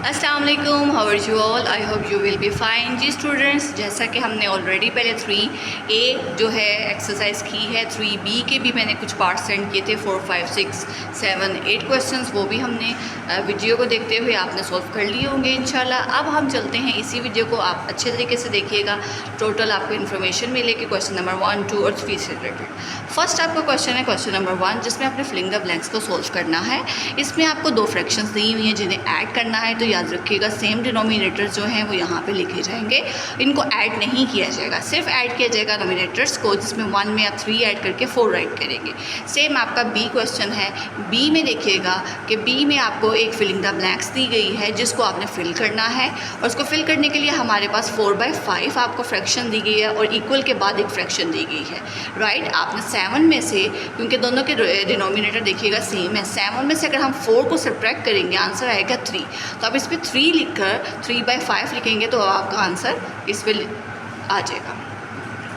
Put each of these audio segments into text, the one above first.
अस्सलाम वालेकुम, how are you all. I hope you will be fine. जी students, जैसा कि हमने ऑलरेडी पहले 3A जो है एक्सरसाइज की है, 3B के भी मैंने कुछ पार्ट सेंड किए थे, 4, 5, 6, 7, 8 क्वेश्चंस, वो भी हमने वीडियो को देखते हुए आपने सॉल्व कर लिए होंगे इंशाल्लाह। अब हम चलते हैं, इसी वीडियो को आप अच्छे तरीके से देखिएगा। टोटल आपको इन्फॉर्मेशन मिलेगी क्वेश्चन नंबर 1, 2 और 3 से रिलेटेड। फर्स्ट आपका क्वेश्चन है क्वेश्चन नंबर 1, जिसमें आपने फिलिंग द ब्लैंक्स को सोल्व करना है। इसमें आपको 2 फ्रैक्शंस दी हुई हैं जिन्हें ऐड करना है, तो याद रखिएगा सेम डिनोमिनेटर्स जो हैं वो यहाँ पे लिखे जाएंगे, इनको ऐड नहीं किया जाएगा, सिर्फ ऐड किया जाएगा नोमिनेटर्स को, जिसमें 1 में आप 3 ऐड करके 4 राइट करेंगे। सेम आपका बी क्वेश्चन है। बी में देखिएगा कि बी में आपको एक फिलिंग द ब्लैंक्स दी गई है जिसको आपने फिल करना है, और उसको फिल करने के लिए हमारे पास 4/5 आपको फ्रैक्शन दी गई है और इक्वल के बाद एक फ्रैक्शन दी गई है, राइट। आपने 7 में से, क्योंकि दोनों के डिनोमिनेटर देखिएगा सेम है, 7 में से अगर हम 4 को सब्ट्रैक्ट करेंगे आंसर आएगा 3। तो आप इस पर 3 लिखकर 3/5 लिखेंगे तो आपका आंसर इस पर आ जाएगा।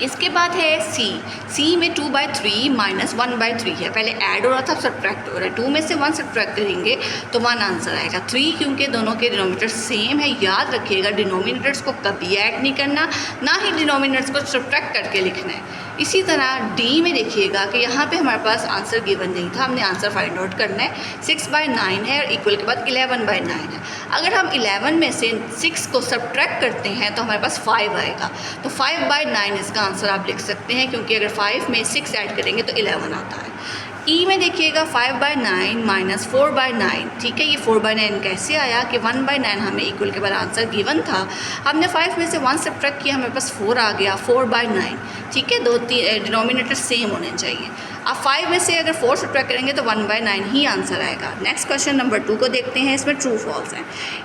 इसके बाद है सी में 2/3 माइनस 1/3 है। पहले ऐड हो रहा था, सब्ट्रैक्ट हो रहा है। 2 में से 1 सब्ट्रैक्ट करेंगे तो 1 आंसर आएगा। 3 क्योंकि दोनों के डिनोमिनेटर सेम है, याद रखिएगा डिनोमिनेटर्स को कभी ऐड नहीं करना, ना ही डिनोमिनेटर्स को सब्ट्रैक्ट करके लिखना है। इसी तरह डी में देखिएगा कि यहाँ पे हमारे पास आंसर गिवन नहीं था, हमने आंसर फाइंड आउट करना है। 6/9 है और इक्वल के बाद 11/9 है। अगर हम 11 में से 6 को सब्ट्रैक्ट करते हैं तो हमारे पास 5 आएगा, तो 5/9 इसका आंसर आप लिख सकते हैं, क्योंकि अगर 5 में 6 ऐड करेंगे तो 11 आता है। ई में देखिएगा 5/9 माइनस 4/9, ठीक है। ये 4/9 कैसे आया कि 1/9 हमें इक्वल के बाद आंसर गिवन था, हमने 5 में से 1 सब्ट्रैक्ट किया, हमारे पास 4 आ गया, 4/9, ठीक है। 2 डिनोमिनेटर सेम होने चाहिए। अब 5 में से अगर 4 सब्ट्रैक्ट करेंगे तो 1/9 ही आंसर आएगा। नेक्स्ट क्वेश्चन नंबर 2 को देखते हैं। इसमें ट्रू फॉल्स हैं,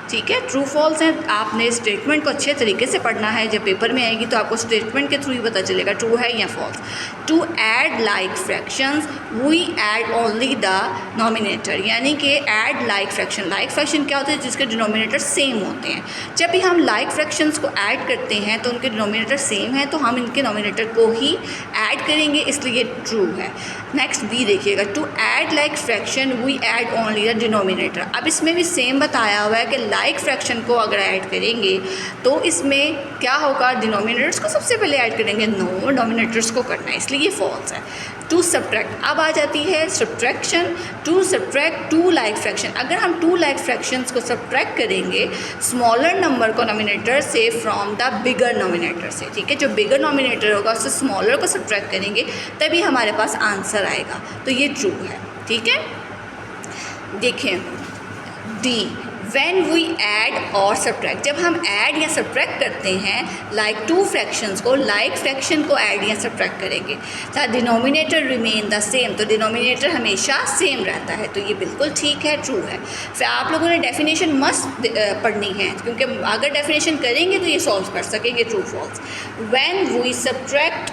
ठीक है। ट्रू फॉल्स हैं, आपने स्टेटमेंट को अच्छे तरीके से पढ़ना है, जब पेपर में आएगी तो आपको स्टेटमेंट के थ्रू ही पता चलेगा ट्रू है या false. To add like fractions we add only the nominator, यानी कि add like fraction. Like fraction क्या होता है? जिसके डिनोमिनेटर सेम होते हैं। जब भी हम लाइक फ्रैक्शंस को ऐड करते हैं तो उनके डिनोमिनेटर सेम है, तो हम इनके नोमिनेटर को ही ऐड करेंगे, इसलिए ट्रू है। नेक्स्ट बी देखिएगा, to add like fraction we add only the denominator. अब इसमें भी सेम बताया हुआ है कि लाइक फ्रैक्शन को अगर ऐड करेंगे तो इसमें क्या होगा? डिनोमिनेटर्स को सबसे पहले ऐड करेंगे, नो, डिनोमिनेटर्स को करना है, इसलिए ये फॉल्स है। टू सब्ट्रैक्ट, अब आ जाती है subtraction. To subtract 2 like fraction, अगर हम 2 लाइक फ्रैक्शंस को सब्ट्रैक्ट करेंगे स्मॉलर नंबर को नोमिनेटर से फ्रॉम द बिगर नोमिनेटर से, ठीक है। जो बिगर नोमिनेटर होगा उससे स्मॉलर को सब्ट्रैक्ट करेंगे तभी हमारे पास आंसर आएगा, तो ये ट्रू है, ठीक है। देखें डी, व्हेन वी ऐड और सब्ट्रैक्ट, जब हम ऐड या सब्ट्रैक्ट करते हैं लाइक 2 फ्रैक्शंस को, लाइक फ्रैक्शन को ऐड या सब्ट्रैक्ट करेंगे, the denominator remain the same, तो डिनोमिनेटर हमेशा सेम रहता है, तो ये बिल्कुल ठीक है, ट्रू है। फिर आप लोगों ने डेफिनेशन मस्ट पढ़नी है, क्योंकि अगर डेफिनेशन करेंगे तो ये सॉल्व कर सकेंगे true false. When we subtract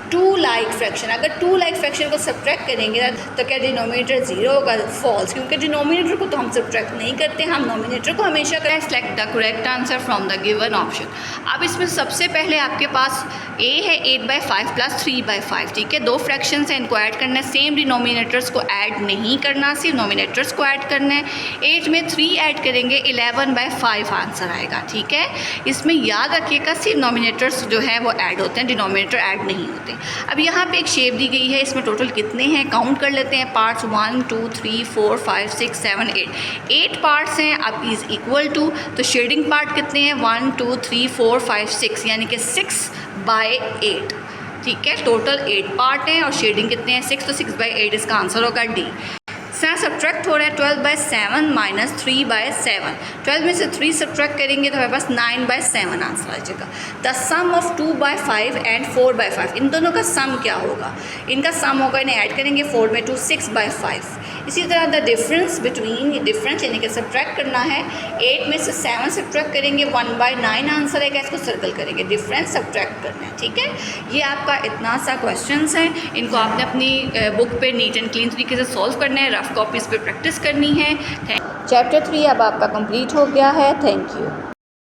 2 like fraction, अगर 2 लाइक फ्रैक्शन को सब्ट्रैक्ट करेंगे तो क्या डिनोमिनेटर 0 होगा? फॉल्स, क्योंकि डिनोमिनेटर को तो हम सब्ट्रैक्ट नहीं करते, हम नोमिनेटर को हमेशा करें। Select the correct answer from the given option. अब इसमें सबसे पहले आपके पास ए है 8/5 प्लस 3/5, ठीक है। 2 फ्रैक्शंस हैं, इनको ऐड करना है, सेम डिनोमिनेटर्स को ऐड नहीं करना, सिर्फ नोमिनेटर्स को ऐड करना है। 8 में 3 ऐड करेंगे, 11/5 आंसर आएगा, ठीक है। इसमें याद रखिएगा सिर्फ नोमिनेटर्स जो है वो ऐड होते हैं, डिनोमिनेटर ऐड नहीं होते। अब यहाँ पे एक शेप दी गई है, इसमें टोटल कितने हैं काउंट कर लेते हैं। पार्ट्स 1 2 3 4 5 6 7 8 पार्ट्स हैं। अब इज़ इक्वल टू, तो शेडिंग पार्ट कितने हैं? 1 2 3 4 5 6, यानी कि 6/8, ठीक है। टोटल 8 पार्ट हैं और शेडिंग कितने हैं? 6, तो 6/8 इसका आंसर होगा डी। सब्ट्रैक्ट हो रहा है 12/7 माइनस 3/7, 12 में से 3 सब्ट्रैक्ट करेंगे तो हमारे पास 9/7 आंसर आ जाएगा। द सम ऑफ 2/5 एंड 4/5, इन दोनों का सम क्या होगा? इनका सम होगा, इन्हें ऐड करेंगे 4 में 2, 6/5। इसी तरह द डिफरेंस बिटवीन, डिफरेंस यानी कि सब्ट्रैक्ट करना है, 8 में से 7 सब्ट्रैक्ट करेंगे, 1/9 आंसर आएगा, इसको सर्कल करेंगे, डिफरेंस सब्ट्रैक्ट करना है, ठीक है। ये आपका इतना सा क्वेश्चंस हैं, इनको आपने अपनी बुक पे नीट एंड क्लीन तरीके से सॉल्व करना है, रफ कॉपीज़ पे प्रैक्टिस करनी है। चैप्टर 3 अब आपका कंप्लीट हो गया है। Thank you.